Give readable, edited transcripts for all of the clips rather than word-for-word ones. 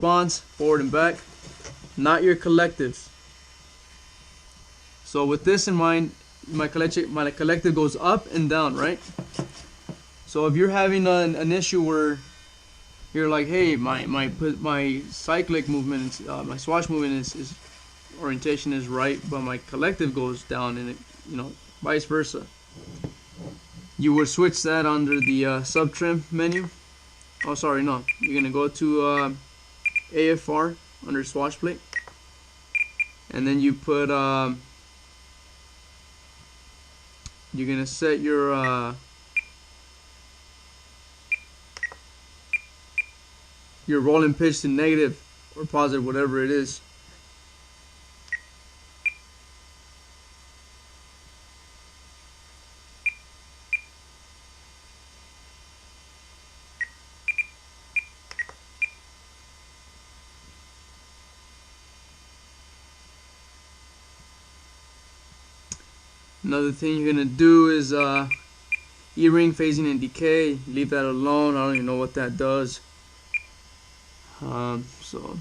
response, forward and back, not your collectives. So with this in mind, my collective goes up and down, right? So if you're having an issue where you're like, hey, my cyclic movement, my swash movement is orientation is right, but my collective goes down, and vice versa. You would switch that under the subtrim menu. Oh, sorry, no. You're gonna go to AFR under swash plate, and then you put you're gonna set your rolling pitch to negative or positive, whatever it is. Another thing you're gonna do is E-ring, phasing, and decay. Leave that alone. I don't even know what that does. So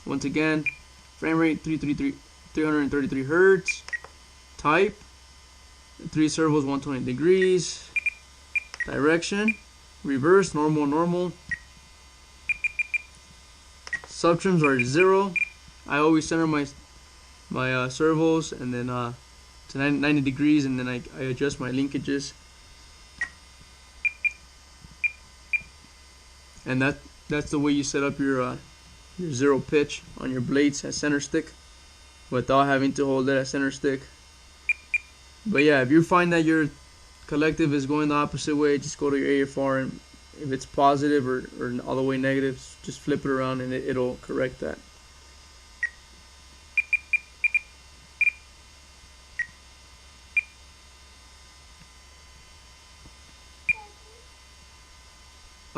once again, frame rate 333 hertz. Type 3 servos 120 degrees. Direction reverse, normal. Subtrims are 0. I always center my servos and then to 90 degrees, and then I adjust my linkages, and that's the way you set up your zero pitch on your blades at center stick without having to hold it at center stick. But yeah, if you find that your collective is going the opposite way, just go to your AFR, and if it's positive or all the way negative, just flip it around and it'll correct that.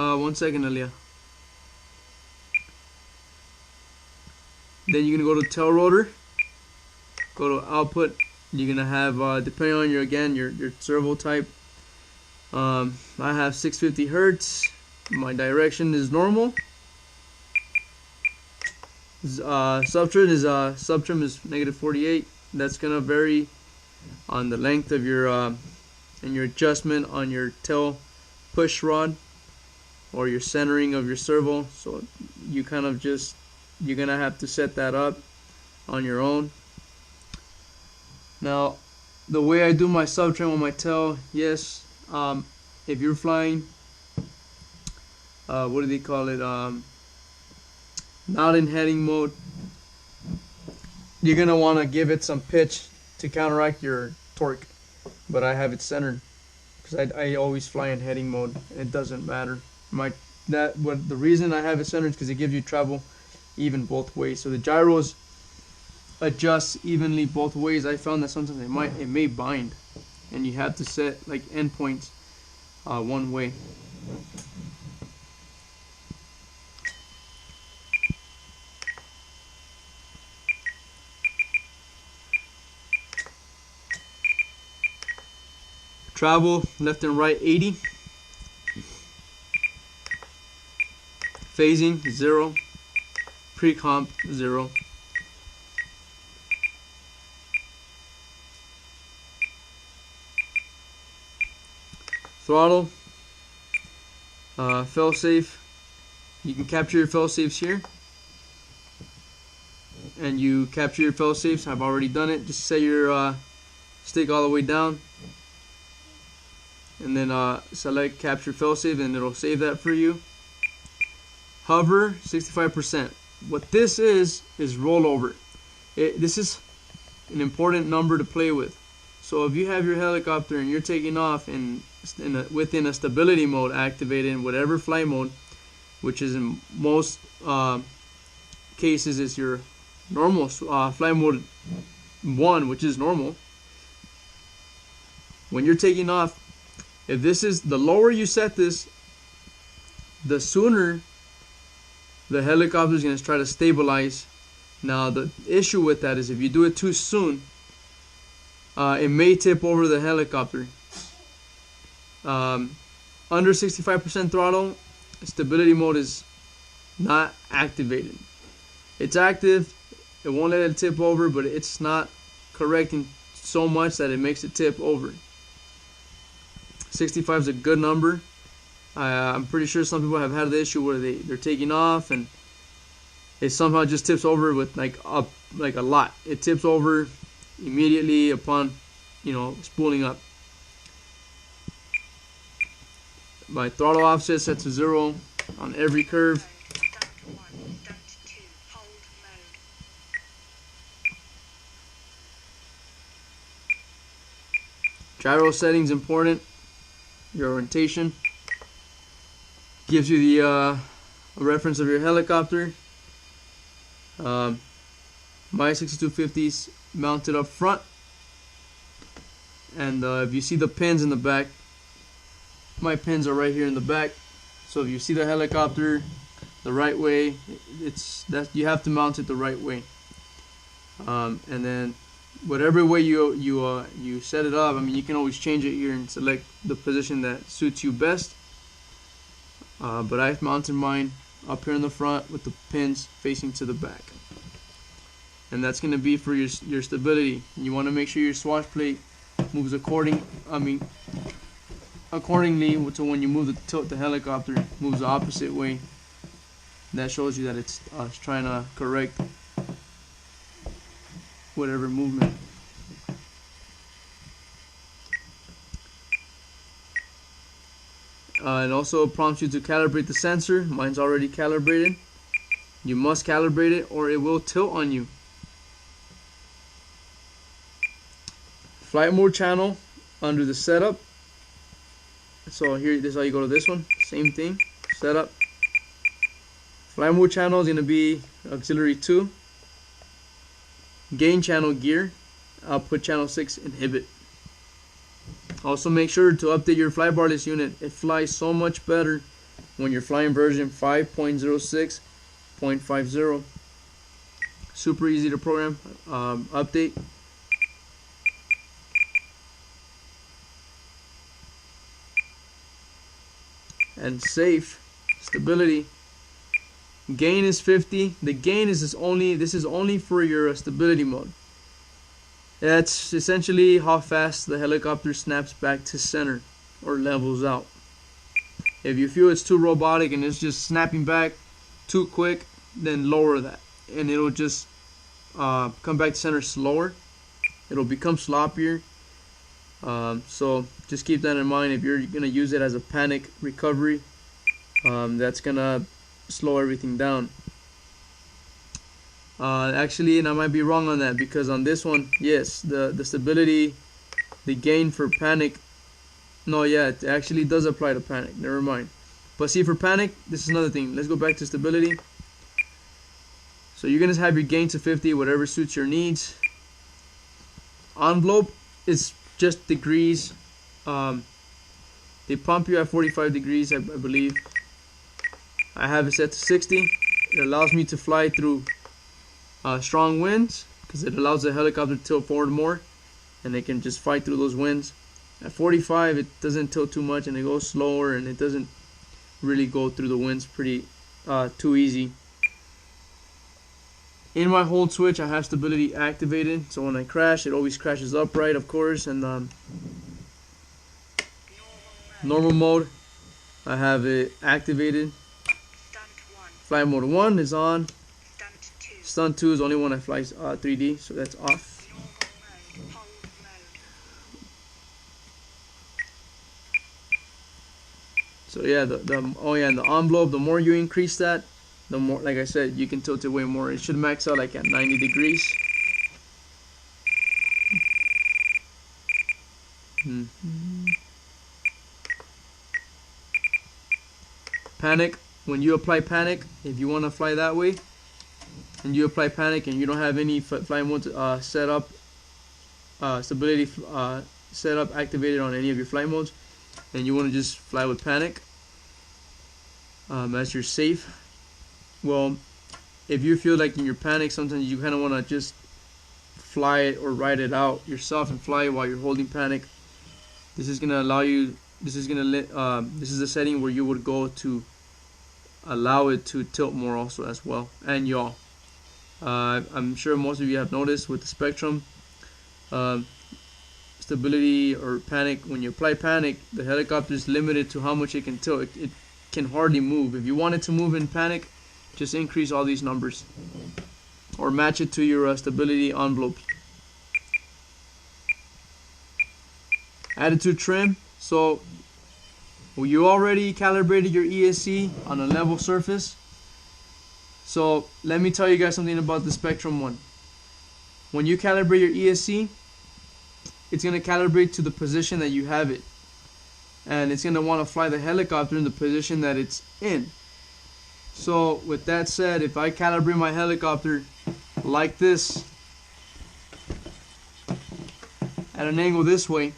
One second, Alia. Then you're gonna go to tail rotor, go to output. You're gonna have depending on your servo type. I have 650 hertz. My direction is normal. Subtrim is negative 48. That's gonna vary on the length of your and your adjustment on your tail push rod, or your centering of your servo. So you kind of you're gonna have to set that up on your own. Now, the way I do my subtrim on my tail, yes, if you're flying, what do they call it? Not in heading mode, you're gonna want to give it some pitch to counteract your torque. But I have it centered because I always fly in heading mode. It doesn't matter. The reason I have it centered is because it gives you travel even both ways. So the gyros adjust evenly both ways. I found that sometimes it may bind, and you have to set like endpoints one way. Travel left and right 80. Phasing 0. Pre-comp 0. Throttle, failsafe. You can capture your failsafes here, and you capture your failsafes. I've already done it. Just set your stick all the way down, and then select capture failsafe, and it'll save that for you. Hover 65%. What this is rollover. This is an important number to play with. So if you have your helicopter and you're taking off within a stability mode activated in whatever flight mode, which is in most cases is your normal flight mode 1, which is normal. When you're taking off, if this is the lower you set this, the sooner the helicopter is going to try to stabilize. Now the issue with that is if you do it too soon, it may tip over the helicopter. Under 65% throttle, stability mode is not activated. It's active, it won't let it tip over, but it's not correcting so much that it makes it tip over. 65 is a good number. I'm pretty sure some people have had the issue where they're taking off and it somehow just tips over with like a lot. It tips over immediately upon, spooling up. My throttle offset set to 0 on every curve. Gyro settings important. Your orientation gives you the a reference of your helicopter. My 6250's mounted up front, and if you see the pins in the back, my pins are right here in the back. So if you see the helicopter the right way, you have to mount it the right way. And then whatever way you set it up, I mean, you can always change it here and select the position that suits you best. But I've mounted mine up here in the front with the pins facing to the back, and that's going to be for your stability. You want to make sure your swash plate moves accordingly. So when you move tilt the helicopter, moves the opposite way. That shows you that it's trying to correct whatever movement. It also prompts you to calibrate the sensor. Mine's already calibrated. You must calibrate it or it will tilt on you. Flight mode channel under the setup. So here, this is how you go to this one. Same thing, setup. Flight mode channel is going to be auxiliary 2. Gain channel gear. Output channel 6 inhibit. Also make sure to update your fly barless unit. It flies so much better when you're flying version 5.06.50. Super easy to program. Update. And safe. Stability. Gain is 50. The gain is this is only for your stability mode. That's essentially how fast the helicopter snaps back to center or levels out. If you feel it's too robotic and it's just snapping back too quick, then lower that and it'll just come back to center slower. It'll become sloppier. So just keep that in mind if you're going to use it as a panic recovery. That's going to slow everything down. Actually, and I might be wrong on that, because on this one, yes, the stability, the gain for panic, no, yeah, it actually does apply to panic. Never mind. But see, for panic, this is another thing. Let's go back to stability. So you're going to have your gain to 50, whatever suits your needs. Envelope is just degrees. They pump you at 45 degrees, I believe. I have it set to 60. It allows me to fly through strong winds, because it allows the helicopter to tilt forward more and they can just fight through those winds. At 45 it doesn't tilt too much and it goes slower and it doesn't really go through the winds too easy. In my hold switch I have stability activated, so when I crash it always crashes upright, of course, and normal mode I have it activated. Flight mode 1 is on. Stunt 2 is the only one that flies 3D, so that's off. So yeah, the envelope, the more you increase that, the more, like I said, you can tilt it way more. It should max out like at 90 degrees. Panic. When you apply panic, if you want to fly that way, and you apply panic and you don't have any flight mode set up, stability set up activated on any of your flight modes, and you want to just fly with panic as you're safe, well, if you feel like in your panic sometimes you kind of want to just fly it or ride it out yourself and fly it while you're holding panic, this is going to allow you, this is the setting where you would go to allow it to tilt more also as well, and yaw. I'm sure most of you have noticed with the spektrum, stability or panic. When you apply panic, the helicopter is limited to how much it can tilt. It can hardly move. If you want it to move in panic, just increase all these numbers or match it to your stability envelope. Attitude trim. So you already calibrated your ESC on a level surface. So let me tell you guys something about the spektrum one. When you calibrate your ESC, it's going to calibrate to the position that you have it, and it's going to want to fly the helicopter in the position that it's in. So with that said, if I calibrate my helicopter like this at an angle this way,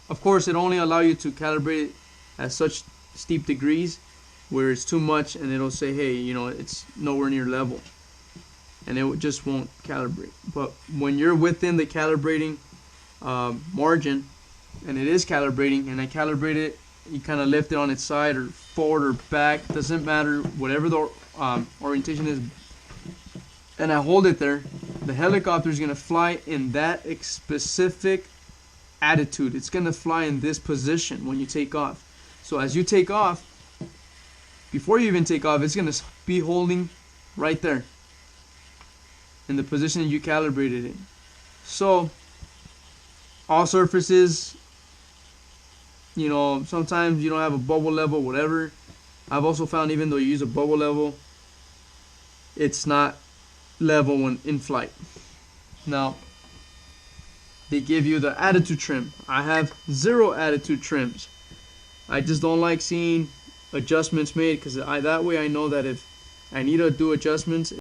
of course it only allows you to calibrate it at such steep degrees where it's too much, and it'll say, hey, you know, it's nowhere near level, and it just won't calibrate. But when you're within the calibrating margin, and it is calibrating, and I calibrate it, you kind of lift it on its side or forward or back, doesn't matter, whatever the orientation is, and I hold it there, the helicopter is going to fly in that specific attitude. It's going to fly in this position when you take off. So as you take off, before you even take off, it's going to be holding right there in the position you calibrated it. So all surfaces, you know, sometimes you don't have a bubble level, whatever. I've also found even though you use a bubble level, it's not level when in flight. Now, they give you the attitude trim. I have 0 attitude trims. I just don't like seeing adjustments made, because that way I know that if I need to do adjustments,